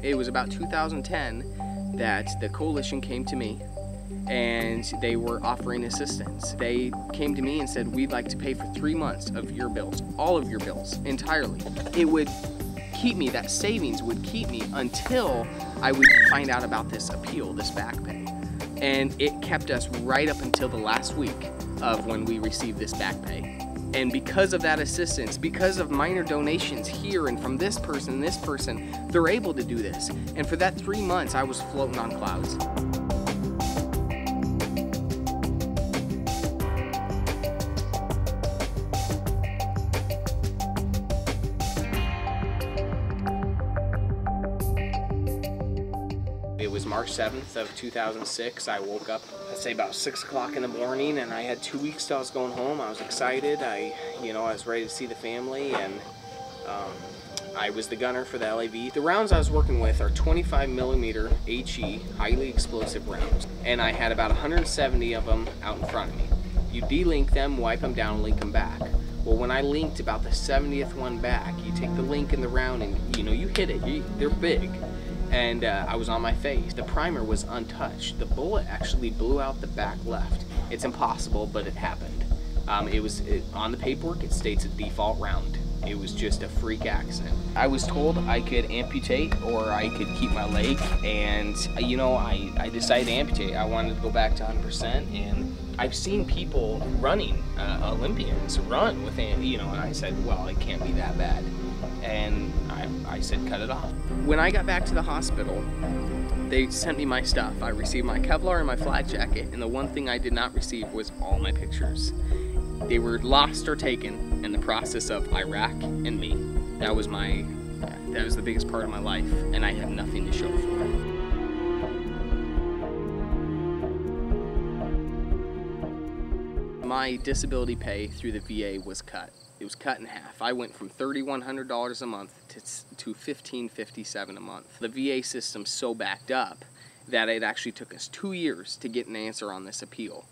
It was about 2010 that the coalition came to me and they were offering assistance. They came to me and said, we'd like to pay for 3 months of your bills, all of your bills, entirely. It would keep me, that savings would keep me until I would find out about this appeal, this back pay. And it kept us right up until the last week of when we received this back pay. And because of that assistance, because of minor donations here and from this person, they're able to do this. And for that 3 months, I was floating on clouds. It was March 7th of 2006. I woke up, I'd say about 6 o'clock in the morning, and I had 2 weeks till I was going home. I was excited. I was ready to see the family, and I was the gunner for the LAV. The rounds I was working with are 25mm HE, highly explosive rounds, and I had about 170 of them out in front of me. You de-link them, wipe them down, and link them back. Well, when I linked about the 70th one back, you take the link in the round and you hit it. They're big. And I was on my face. The primer was untouched. The bullet actually blew out the back left. It's impossible, but it happened. On the paperwork, it states a default round. It was just a freak accident. I was told I could amputate or I could keep my leg, and I decided to amputate. I wanted to go back to 100%, and I've seen people running, Olympians run with, and I said, well, it can't be that bad. And I said, cut it off. When I got back to the hospital, they sent me my stuff. I received my Kevlar and my flak jacket, and the one thing I did not receive was all my pictures. They were lost or taken in the process of Iraq and me. That was the biggest part of my life, and I had nothing to show for it. My disability pay through the VA was cut. It was cut in half. I went from $3,100 a month to $1,557 a month. The VA system's so backed up that it actually took us 2 years to get an answer on this appeal.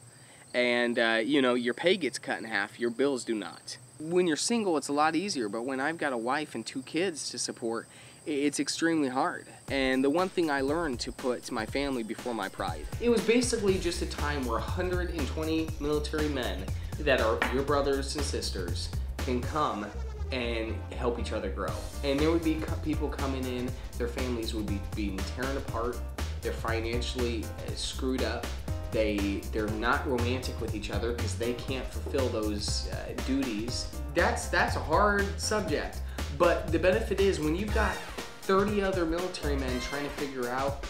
And your pay gets cut in half, your bills do not. When you're single, it's a lot easier, but when I've got a wife and 2 kids to support, it's extremely hard. And the one thing I learned to put my family before my pride. It was basically just a time where 120 military men that are your brothers and sisters can come and help each other grow. And there would be people coming in, their families would be being torn apart, they're financially screwed up, they're not romantic with each other because they can't fulfill those duties. That's a hard subject, but the benefit is when you've got 30 other military men trying to figure out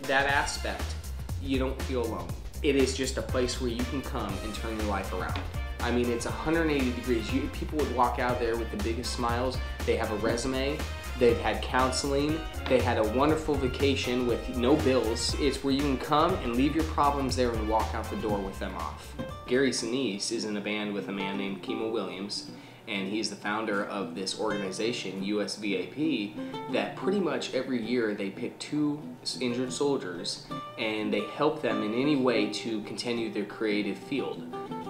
that aspect, you don't feel alone. It is just a place where you can come and turn your life around. I mean, it's 180 degrees. People would walk out there with the biggest smiles. They have a resume. They've had counseling. They had a wonderful vacation with no bills. It's where you can come and leave your problems there and walk out the door with them off. Gary Sinise is in a band with a man named Kimo Williams, and he's the founder of this organization, USVAP, that pretty much every year they pick 2 injured soldiers and they help them in any way to continue their creative field.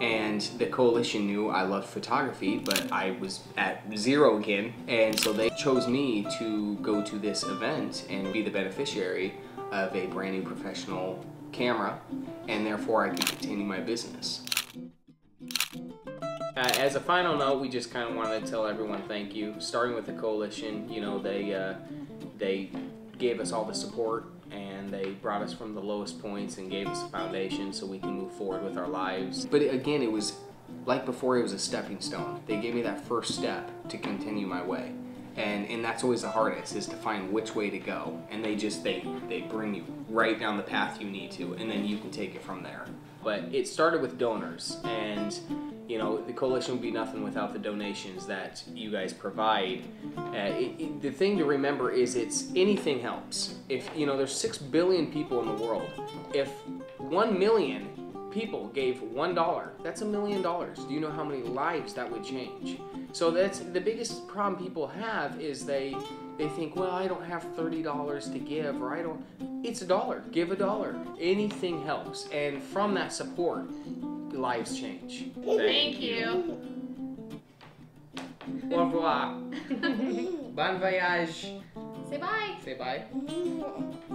And the coalition knew I loved photography, but I was at 0 again, and so they chose me to go to this event and be the beneficiary of a brand new professional camera, and therefore I could continue my business. As a final note, we just kind of wanted to tell everyone thank you. Starting with the coalition, they gave us all the support, and they brought us from the lowest points and gave us a foundation so we can move forward with our lives. But again, it was like before, it was a stepping stone. They gave me that first step to continue my way. And that's always the hardest, is to find which way to go. And they bring you right down the path you need to, and then you can take it from there. But it started with donors, and the coalition would be nothing without the donations that you guys provide. The thing to remember is anything helps. If there's 6 billion people in the world, if 1 million people gave $1, that's $1 million. Do you know how many lives that would change? So that's the biggest problem people have, is they think, well, I don't have $30 to give, or it's $1. Give $1. Anything helps, and from that support, lives change. Thank you. Au revoir. Bon voyage. Say bye. Say bye.